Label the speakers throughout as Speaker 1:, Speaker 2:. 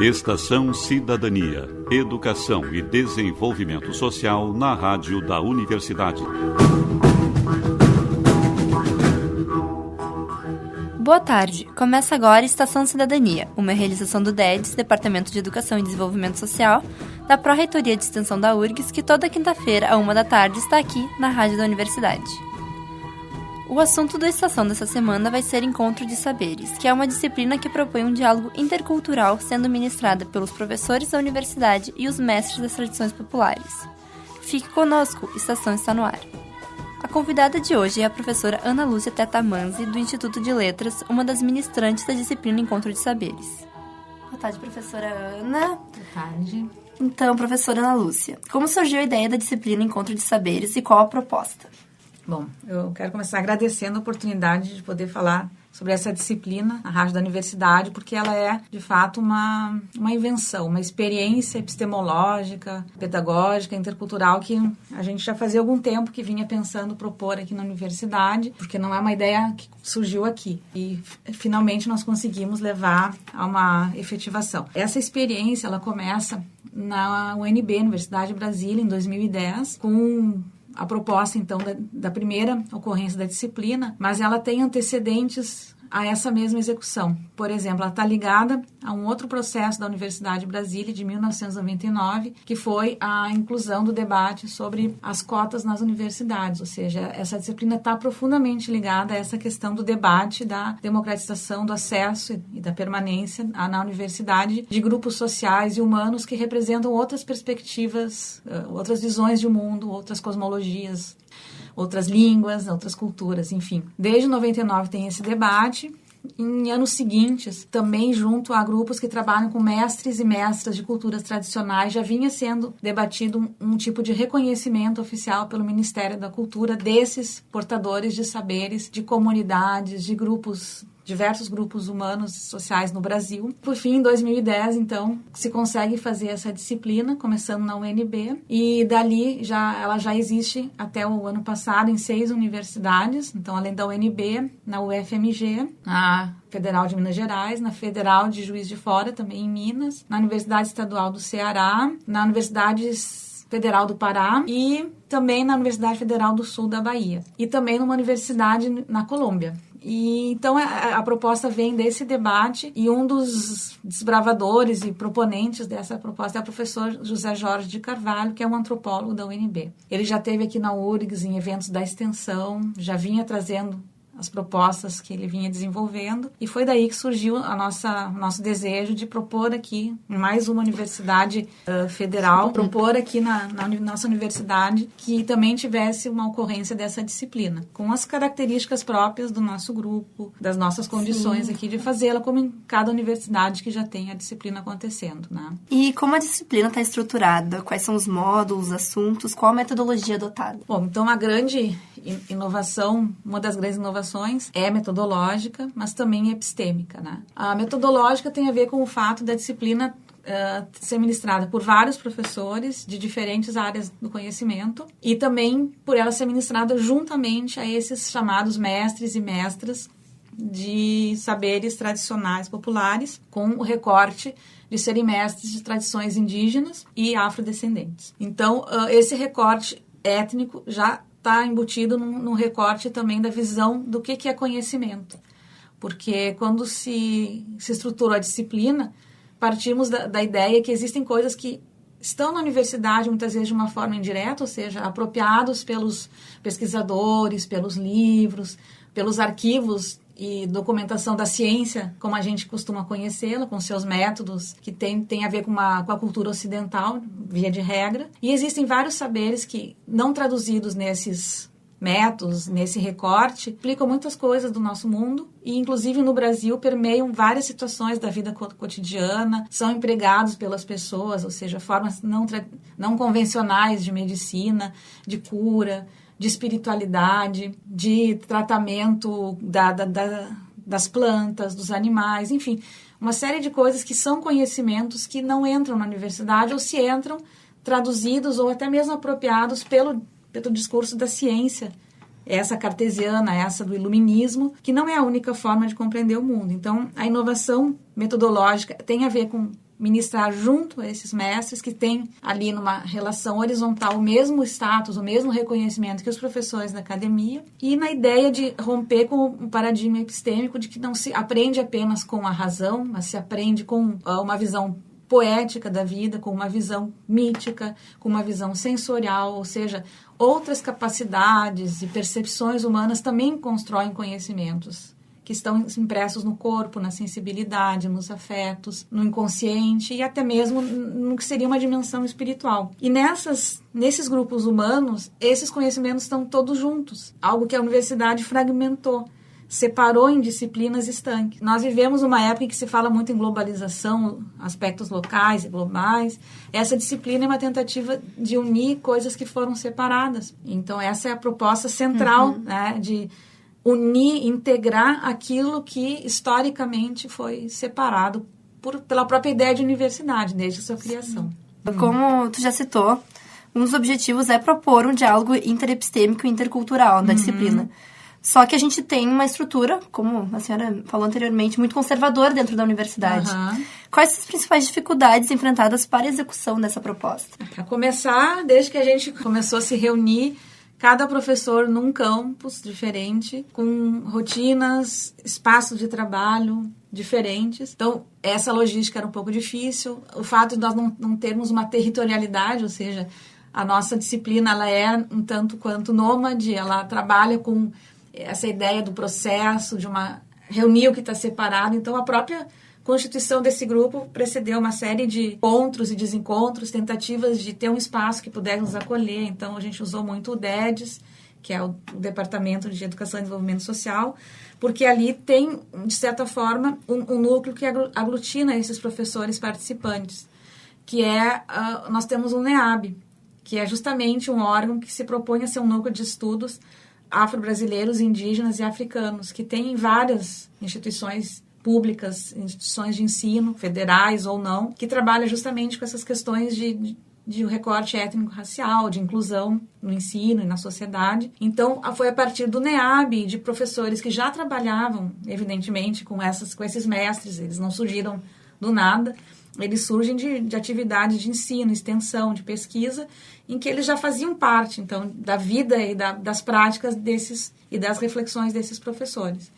Speaker 1: Estação Cidadania, Educação e Desenvolvimento Social na Rádio da Universidade.
Speaker 2: Boa tarde, começa agora Estação Cidadania, uma realização do DEDES, Departamento de Educação e Desenvolvimento Social, da Pró-Reitoria de Extensão da URGS, que toda quinta-feira, à 13h, está aqui na Rádio da Universidade. O assunto da estação dessa semana vai ser Encontro de Saberes, que é uma disciplina que propõe um diálogo intercultural sendo ministrada pelos professores da universidade e os mestres das tradições populares. Fique conosco, Estação está no ar. A convidada de hoje é a professora Ana Lúcia Tetamanzi, do Instituto de Letras, uma das ministrantes da disciplina Encontro de Saberes. Boa tarde, professora Ana.
Speaker 3: Boa tarde.
Speaker 2: Então, professora Ana Lúcia, como surgiu a ideia da disciplina Encontro de Saberes e qual a proposta?
Speaker 3: Bom, eu quero começar agradecendo a oportunidade de poder falar sobre essa disciplina na Rádio da Universidade, porque ela é, de fato, uma invenção, uma experiência epistemológica, pedagógica, intercultural, que a gente já fazia algum tempo que vinha pensando propor aqui na universidade, porque não é uma ideia que surgiu aqui. E, finalmente, nós conseguimos levar a uma efetivação. Essa experiência, ela começa na UNB, Universidade de Brasília, em 2010, com a proposta, então, da primeira ocorrência da disciplina, mas ela tem antecedentes a essa mesma execução. Por exemplo, ela está ligada a um outro processo da Universidade de Brasília, de 1999, que foi a inclusão do debate sobre as cotas nas universidades, ou seja, essa disciplina está profundamente ligada a essa questão do debate, da democratização, do acesso e da permanência na universidade de grupos sociais e humanos que representam outras perspectivas, outras visões de mundo, outras cosmologias, outras línguas, outras culturas, enfim. Desde 99 tem esse debate. Em anos seguintes, também junto a grupos que trabalham com mestres e mestras de culturas tradicionais, já vinha sendo debatido um tipo de reconhecimento oficial pelo Ministério da Cultura desses portadores de saberes, de comunidades, de grupos, diversos grupos humanos e sociais no Brasil. Por fim, em 2010, então, se consegue fazer essa disciplina, começando na UNB, e dali ela já existe até o ano passado em 6 universidades. Então, além da UNB, na UFMG, na Federal de Minas Gerais, na Federal de Juiz de Fora, também em Minas, na Universidade Estadual do Ceará, na Universidade Federal do Pará e também na Universidade Federal do Sul da Bahia. E também numa universidade na Colômbia. E então a proposta vem desse debate e um dos desbravadores e proponentes dessa proposta é o professor José Jorge de Carvalho, que é um antropólogo da UNB. Ele já esteve aqui na URGS em eventos da extensão, já vinha trazendo as propostas que ele vinha desenvolvendo, e foi daí que surgiu o nosso desejo de propor aqui, em mais uma universidade federal, propor aqui na nossa universidade que também tivesse uma ocorrência dessa disciplina, com as características próprias do nosso grupo, das nossas condições aqui de fazê-la, como em cada universidade que já tem a disciplina acontecendo, né?
Speaker 2: E como a disciplina está estruturada? Quais são os módulos, assuntos? Qual a metodologia adotada?
Speaker 3: Bom, então a grande inovação, uma das grandes inovações é metodológica, mas também epistêmica, né? A metodológica tem a ver com o fato da disciplina ser ministrada por vários professores de diferentes áreas do conhecimento e também por ela ser ministrada juntamente a esses chamados mestres e mestras de saberes tradicionais populares, com o recorte de serem mestres de tradições indígenas e afrodescendentes. Então, esse recorte étnico já está embutido num recorte também da visão do que é conhecimento. Porque quando se estruturou a disciplina, partimos da ideia que existem coisas que estão na universidade, muitas vezes de uma forma indireta, ou seja, apropriados pelos pesquisadores, pelos livros, pelos arquivos e documentação da ciência, como a gente costuma conhecê-la, com seus métodos que tem a ver com a cultura ocidental, via de regra. E existem vários saberes que, não traduzidos nesses métodos, nesse recorte, explicam muitas coisas do nosso mundo e, inclusive, no Brasil, permeiam várias situações da vida cotidiana, são empregados pelas pessoas, ou seja, formas não convencionais de medicina, de cura, de espiritualidade, de tratamento das plantas, dos animais, enfim, uma série de coisas que são conhecimentos que não entram na universidade ou se entram traduzidos ou até mesmo apropriados pelo discurso da ciência, essa cartesiana, essa do iluminismo, que não é a única forma de compreender o mundo. Então, a inovação metodológica tem a ver com ministrar junto a esses mestres que têm ali numa relação horizontal o mesmo status, o mesmo reconhecimento que os professores da academia, e na ideia de romper com o paradigma epistêmico de que não se aprende apenas com a razão, mas se aprende com uma visão poética da vida, com uma visão mítica, com uma visão sensorial, ou seja, outras capacidades e percepções humanas também constroem conhecimentos que estão impressos no corpo, na sensibilidade, nos afetos, no inconsciente e até mesmo no que seria uma dimensão espiritual. E nesses grupos humanos, esses conhecimentos estão todos juntos, algo que a universidade fragmentou, separou em disciplinas estanques. Nós vivemos uma época em que se fala muito em globalização, aspectos locais e globais. Essa disciplina é uma tentativa de unir coisas que foram separadas. Então, essa é a proposta central, né, de unir, integrar aquilo que historicamente foi separado pela própria ideia de universidade, desde a sua criação.
Speaker 2: Como tu já citou, um dos objetivos é propor um diálogo interepistêmico e intercultural da disciplina. Só que a gente tem uma estrutura, como a senhora falou anteriormente, muito conservadora dentro da universidade. Quais as principais dificuldades enfrentadas para a execução dessa proposta?
Speaker 3: Para começar, desde que a gente começou a se reunir, cada professor num campus diferente, com rotinas, espaços de trabalho diferentes. Então, essa logística era um pouco difícil. O fato de nós não termos uma territorialidade, ou seja, a nossa disciplina ela é um tanto quanto nômade, ela trabalha com essa ideia do processo, de reunir o que está separado. Então, a própria constituição desse grupo precedeu uma série de encontros e desencontros, tentativas de ter um espaço que pudesse nos acolher. Então, a gente usou muito o DEDES, que é o Departamento de Educação e Desenvolvimento Social, porque ali tem, de certa forma, um núcleo que aglutina esses professores participantes, que nós temos um NEAB, que é justamente um órgão que se propõe a ser um núcleo de estudos afro-brasileiros, indígenas e africanos, que tem várias instituições públicas, instituições de ensino, federais ou não, que trabalha justamente com essas questões de recorte étnico-racial, de inclusão no ensino e na sociedade. Então, foi a partir do NEAB, de professores que já trabalhavam, evidentemente, com esses mestres, eles não surgiram do nada, eles surgem de atividades de ensino, extensão, de pesquisa, em que eles já faziam parte, então, da vida e das práticas e das reflexões desses professores.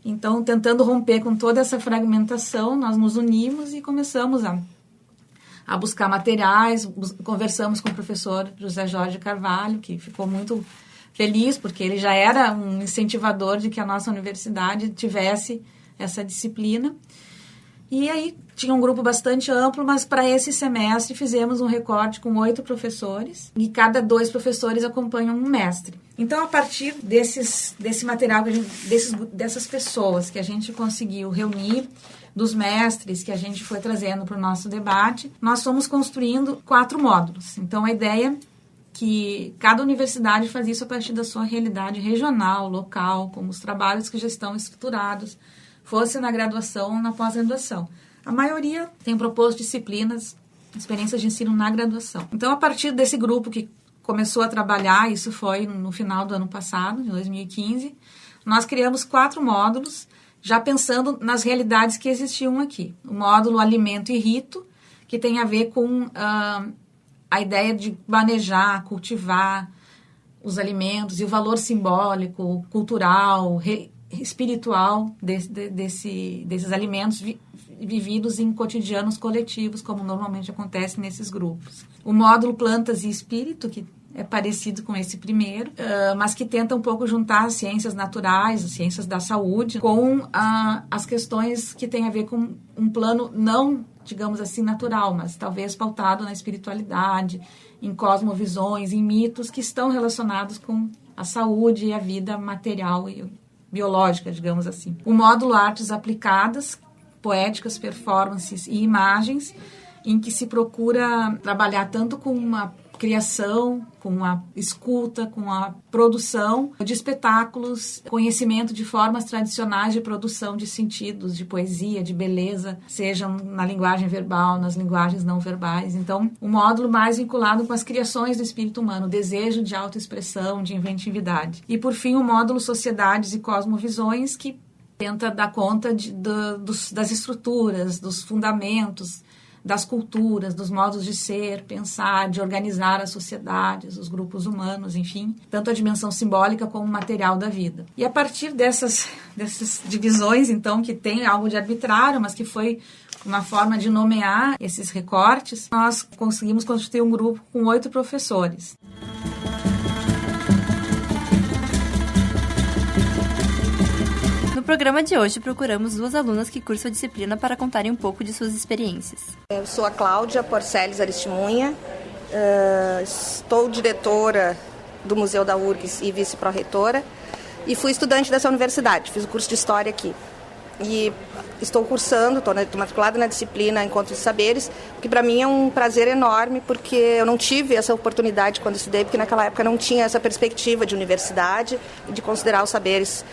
Speaker 3: Então, tentando romper com toda essa fragmentação, nós nos unimos e começamos a buscar materiais, conversamos com o professor José Jorge Carvalho, que ficou muito feliz, porque ele já era um incentivador de que a nossa universidade tivesse essa disciplina. E aí tinha um grupo bastante amplo, mas para esse semestre fizemos um recorte com 8 professores e cada 2 professores acompanham um mestre. Então, a partir desse material, dessas pessoas que a gente conseguiu reunir, dos mestres que a gente foi trazendo para o nosso debate, nós fomos construindo 4 módulos. Então, a ideia é que cada universidade faz isso a partir da sua realidade regional, local, como os trabalhos que já estão estruturados, fosse na graduação ou na pós-graduação. A maioria tem proposto disciplinas, experiências de ensino na graduação. Então, a partir desse grupo que começou a trabalhar, isso foi no final do ano passado, de 2015, nós criamos 4 módulos, já pensando nas realidades que existiam aqui. O módulo Alimento e Rito, que tem a ver com a ideia de manejar, cultivar os alimentos e o valor simbólico, cultural, espiritual desses alimentos vividos em cotidianos coletivos, como normalmente acontece nesses grupos. O módulo Plantas e Espírito, que é parecido com esse primeiro, mas que tenta um pouco juntar as ciências naturais, as ciências da saúde, com as questões que têm a ver com um plano não, digamos assim, natural, mas talvez pautado na espiritualidade, em cosmovisões, em mitos que estão relacionados com a saúde e a vida material e biológica, digamos assim. O módulo Artes Aplicadas, Poéticas, Performances e Imagens, em que se procura trabalhar tanto com uma criação, com a escuta, com a produção de espetáculos, conhecimento de formas tradicionais de produção de sentidos, de poesia, de beleza, sejam na linguagem verbal, nas linguagens não verbais. Então, um módulo mais vinculado com as criações do espírito humano, o desejo de autoexpressão, de inventividade. E, por fim, o módulo Sociedades e Cosmovisões, que tenta dar conta das estruturas, dos fundamentos, das culturas, dos modos de ser, pensar, de organizar as sociedades, os grupos humanos, enfim, tanto a dimensão simbólica como material da vida. E a partir dessas divisões, então, que tem algo de arbitrário, mas que foi uma forma de nomear esses recortes, nós conseguimos constituir um grupo com 8 professores.
Speaker 2: No programa de hoje, procuramos 2 alunas que cursam a disciplina para contarem um pouco de suas experiências.
Speaker 4: Eu sou a Cláudia Porceles Aristimunha, estou diretora do Museu da URGS e vice-pró-reitora, e fui estudante dessa universidade, fiz o curso de História aqui. E estou cursando, estou matriculada na disciplina Encontros de Saberes, que para mim é um prazer enorme, porque eu não tive essa oportunidade quando estudei, porque naquela época não tinha essa perspectiva de universidade e de considerar os saberes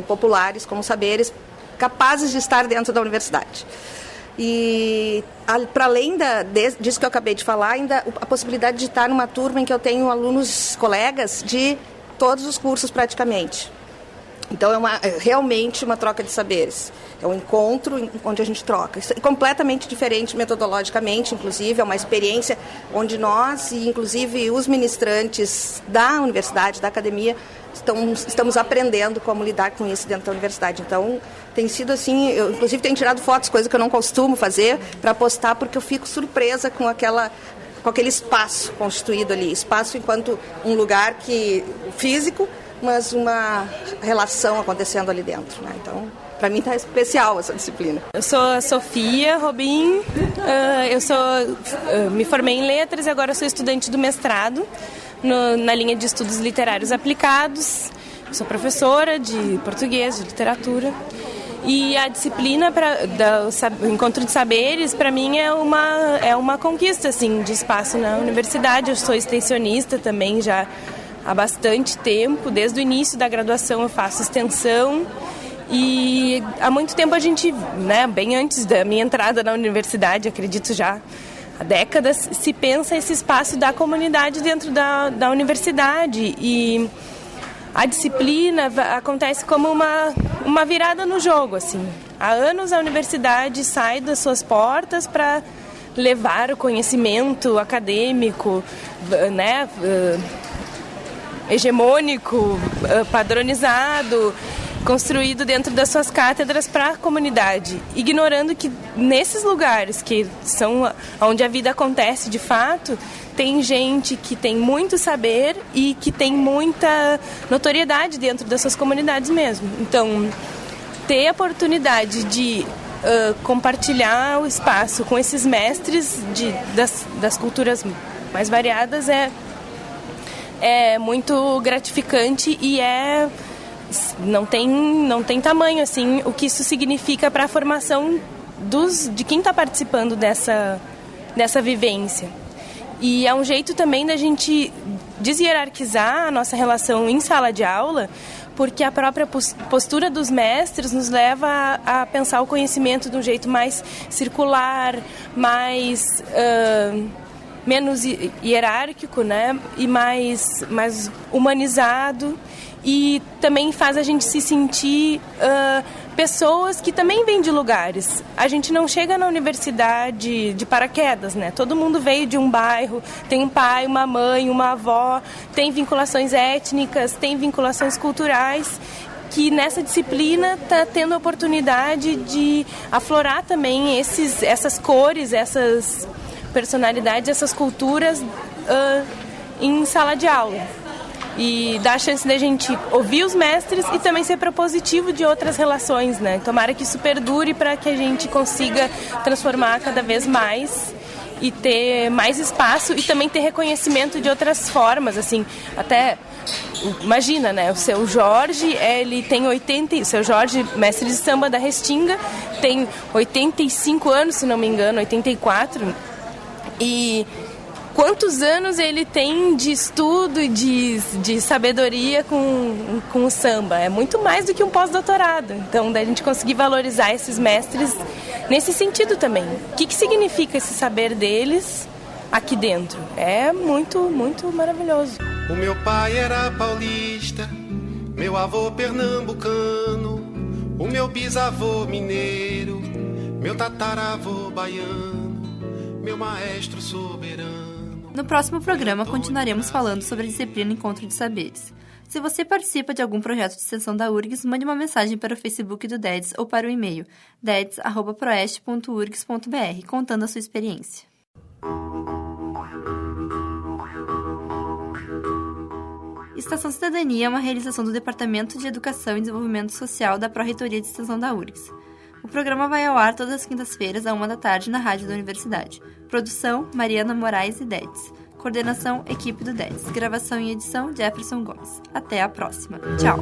Speaker 4: populares como saberes capazes de estar dentro da universidade. E para além disso que eu acabei de falar, ainda a possibilidade de estar numa turma em que eu tenho alunos, colegas de todos os cursos praticamente. Então é realmente uma troca de saberes. É um encontro onde a gente troca. Isso é completamente diferente metodologicamente, inclusive, é uma experiência onde nós e inclusive os ministrantes da universidade, da academia, estamos aprendendo como lidar com isso dentro da universidade. Então tem sido assim, eu inclusive tenho tirado fotos, coisa que eu não costumo fazer, para postar, porque eu fico surpresa com aquele espaço constituído ali. Espaço enquanto um lugar físico, mas uma relação acontecendo ali dentro, né? Então, para mim está especial essa disciplina.
Speaker 5: Eu sou a Sofia Robin, me formei em letras e agora sou estudante do mestrado na linha de estudos literários aplicados. Eu sou professora de português, de literatura. E a disciplina do Encontro de Saberes, para mim, é uma conquista assim, de espaço na universidade. Eu sou extensionista também já há bastante tempo, desde o início da graduação eu faço extensão e há muito tempo a gente, né, bem antes da minha entrada na universidade, acredito já há décadas, se pensa esse espaço da comunidade dentro da universidade e a disciplina acontece como uma virada no jogo, assim. Há anos a universidade sai das suas portas para levar o conhecimento acadêmico, né, hegemônico, padronizado, construído dentro das suas cátedras para a comunidade, ignorando que nesses lugares que são onde a vida acontece de fato, tem gente que tem muito saber e que tem muita notoriedade dentro das suas comunidades mesmo. Então, ter a oportunidade de compartilhar o espaço com esses mestres das culturas mais variadas é muito gratificante e não tem tamanho assim o que isso significa para a formação de quem está participando dessa vivência. E é um jeito também da gente deshierarquizar a nossa relação em sala de aula, porque a própria postura dos mestres nos leva a pensar o conhecimento de um jeito mais circular, menos hierárquico, né? E mais humanizado, e também faz a gente se sentir pessoas que também vêm de lugares. A gente não chega na universidade de paraquedas, né? Todo mundo veio de um bairro, tem um pai, uma mãe, uma avó, tem vinculações étnicas, tem vinculações culturais, que nessa disciplina está tendo a oportunidade de aflorar também essas cores, essas personalidades, essas culturas em sala de aula. E dá a chance da gente ouvir os mestres e também ser propositivo de outras relações, né? Tomara que isso perdure para que a gente consiga transformar cada vez mais e ter mais espaço e também ter reconhecimento de outras formas, assim, até imagina, né? O seu Jorge, ele tem o seu Jorge, mestre de samba da Restinga, tem 85 anos, se não me engano, 84, e quantos anos ele tem de estudo e de sabedoria com o samba? É muito mais do que um pós-doutorado. Então, da gente conseguir valorizar esses mestres nesse sentido também. O que significa esse saber deles aqui dentro? É muito, muito maravilhoso.
Speaker 6: O meu pai era paulista, meu avô pernambucano, o meu bisavô mineiro, meu tataravô baiano. meu maestro soberano.
Speaker 2: No próximo programa, continuaremos falando sobre a disciplina Encontro de Saberes. Se você participa de algum projeto de extensão da URGS, mande uma mensagem para o Facebook do DEDS ou para o e-mail deds@proeste.urgs.br, contando a sua experiência. Estação Cidadania é uma realização do Departamento de Educação e Desenvolvimento Social da Pró-Reitoria de Extensão da URGS. O programa vai ao ar todas as quintas-feiras, à 13h na Rádio da Universidade. Produção, Mariana Moraes e DEDS. Coordenação, equipe do DEDS. Gravação e edição, Jefferson Gomes. Até a próxima. Tchau!